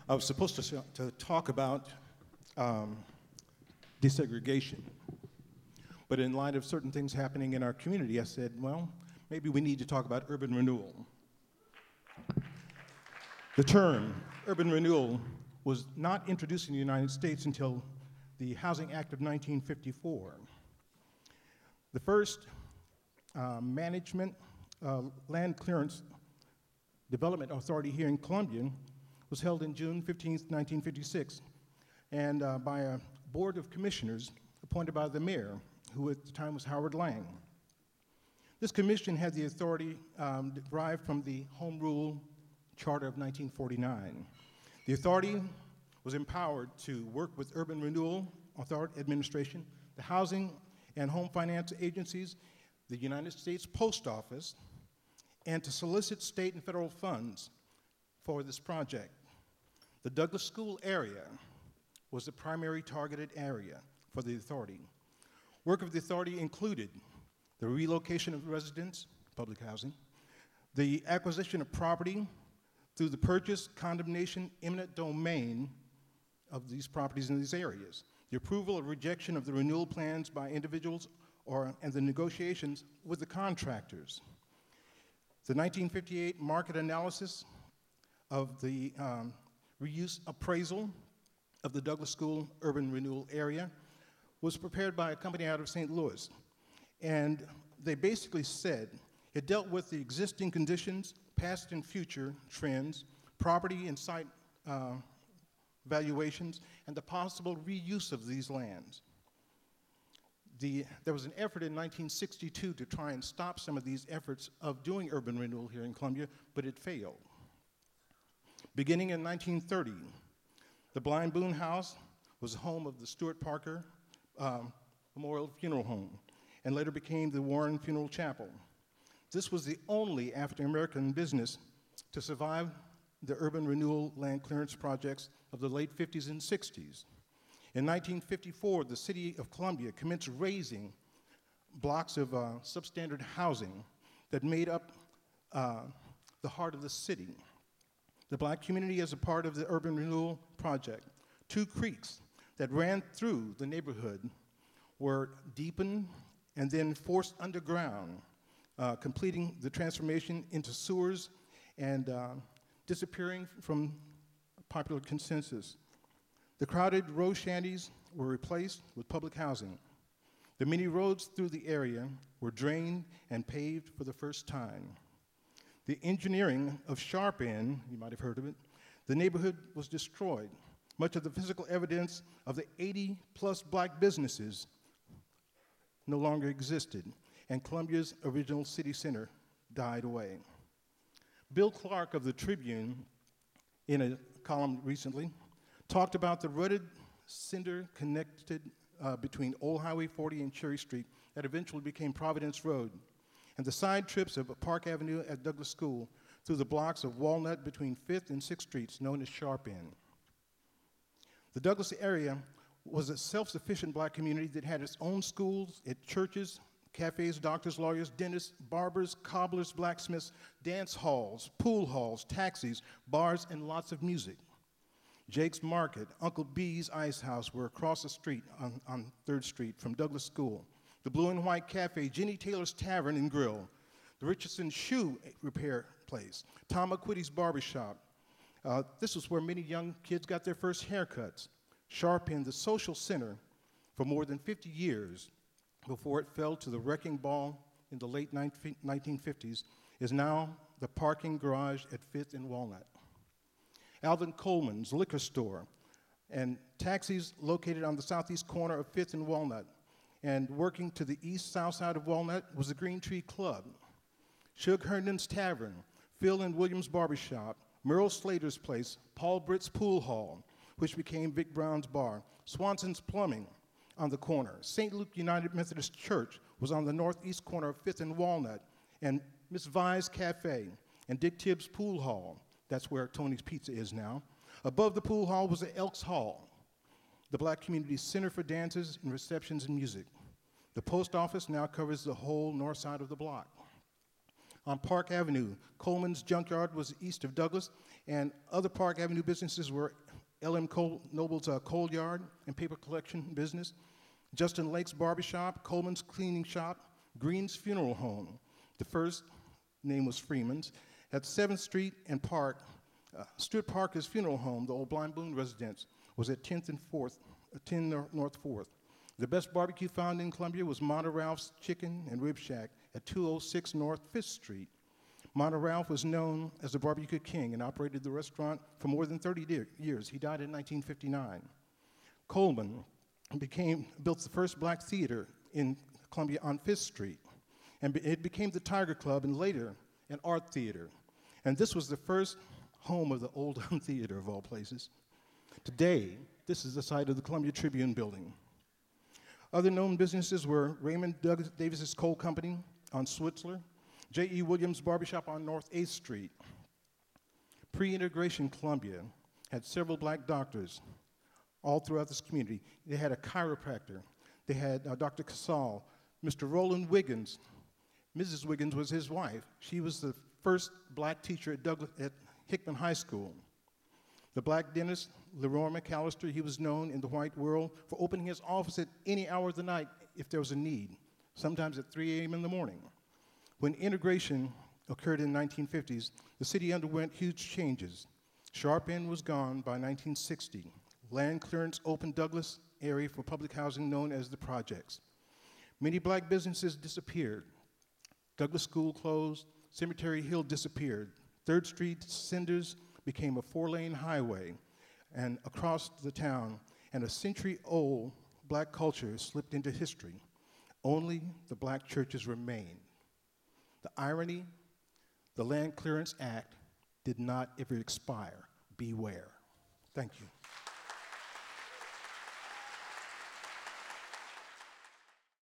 I was supposed to talk about desegregation, but in light of certain things happening in our community, I said, well, maybe we need to talk about urban renewal. The term urban renewal was not introduced in the United States until the Housing Act of 1954. The first management land clearance development authority here in Columbia was held in June 15, 1956, and by a board of commissioners appointed by the mayor, who at the time was Howard Lang. This commission had the authority derived from the Home Rule Charter of 1949. The authority was empowered to work with Urban Renewal Authority Administration, the Housing and Home Finance Agencies, the United States Post Office, and to solicit state and federal funds for this project. The Douglas School area was the primary targeted area for the authority. Work of the authority included the relocation of residents, public housing, the acquisition of property through the purchase, condemnation, eminent domain of these properties in these areas, the approval or rejection of the renewal plans by individuals and the negotiations with the contractors. The 1958 market analysis of the reuse appraisal of the Douglas School urban renewal area was prepared by a company out of St. Louis. And they basically said it dealt with the existing conditions, past and future trends, property and site valuations, and the possible reuse of these lands. There was an effort in 1962 to try and stop some of these efforts of doing urban renewal here in Columbia, but it failed. Beginning in 1930, the Blind Boone House was the home of the Stuart Parker Memorial Funeral Home, and later became the Warren Funeral Chapel. This was the only African-American business to survive the urban renewal land clearance projects of the late 50s and 60s. In 1954, the city of Columbia commenced raising blocks of substandard housing that made up the heart of the city. The black community, as a part of the urban renewal project, 2 creeks that ran through the neighborhood were deepened and then forced underground, completing the transformation into sewers and disappearing from popular consensus. The crowded row shanties were replaced with public housing. The many roads through the area were drained and paved for the first time. The engineering of Sharp End, you might have heard of it, the neighborhood was destroyed. Much of the physical evidence of the 80-plus black businesses no longer existed, and Columbia's original city center died away. Bill Clark of the Tribune, in a column recently, talked about the rutted cinder connected between Old Highway 40 and Cherry Street that eventually became Providence Road, and the side trips of Park Avenue at Douglas School through the blocks of Walnut between 5th and 6th Streets, known as Sharp End. The Douglas area was a self-sufficient black community that had its own schools, its churches, cafes, doctors, lawyers, dentists, barbers, cobblers, blacksmiths, dance halls, pool halls, taxis, bars, and lots of music. Jake's Market, Uncle B's Ice House were across the street on 3rd Street from Douglas School. The Blue and White Cafe, Jenny Taylor's Tavern and Grill, the Richardson Shoe Repair Place, Tom McQuitty's Barbershop. This was where many young kids got their first haircuts. Sharp End, the social center for more than 50 years before it fell to the wrecking ball in the late 1950s, is now the parking garage at 5th and Walnut. Alvin Coleman's liquor store and taxis located on the southeast corner of 5th and Walnut, and working to the east-south side of Walnut was the Green Tree Club. Shug Herndon's Tavern, Phil and Williams Barbershop, Merle Slater's Place, Paul Britt's Pool Hall, which became Vic Brown's Bar, Swanson's Plumbing on the corner. St. Luke United Methodist Church was on the northeast corner of 5th and Walnut, and Miss Vi's Cafe, and Dick Tibbs Pool Hall. That's where Tony's Pizza is now. Above the pool hall was the Elks Hall, the black community's center for dances and receptions and music. The post office now covers the whole north side of the block. On Park Avenue, Coleman's Junkyard was east of Douglas, and other Park Avenue businesses were L.M. Noble's coal yard and paper collection business, Justin Lake's barbershop, Coleman's cleaning shop, Green's funeral home. The first name was Freeman's. At 7th Street and Park, Stuart Parker's funeral home, the old Blind Boone residence, was at 10th and 4th, 10 North 4th. The best barbecue found in Columbia was Monte Ralph's Chicken and Rib Shack at 206 North 5th Street. Monte Ralph was known as the barbecue king and operated the restaurant for more than 30 years. He died in 1959. Coleman built the first black theater in Columbia on 5th Street, and it became the Tiger Club and later an art theater. And this was the first home of the Old Theater of all places. Today, this is the site of the Columbia Tribune building. Other known businesses were Raymond Davis's Coal Company on Switzler, J.E. Williams Barbershop on North 8th Street. Pre-integration Columbia had several black doctors all throughout this community. They had a chiropractor. They had Dr. Casal, Mr. Roland Wiggins. Mrs. Wiggins was his wife. She was the first black teacher at Hickman High School. The black dentist, Leroy McAllister, he was known in the white world for opening his office at any hour of the night if there was a need, sometimes at 3 a.m. in the morning. When integration occurred in the 1950s, the city underwent huge changes. Sharp End was gone by 1960. Land clearance opened Douglas area for public housing known as the projects. Many black businesses disappeared. Douglas School closed, Cemetery Hill disappeared. 3rd Street cinders became a 4-lane highway and across the town, and a century-old black culture slipped into history. Only the black churches remained. The irony, the Land Clearance Act did not ever expire. Beware. Thank you.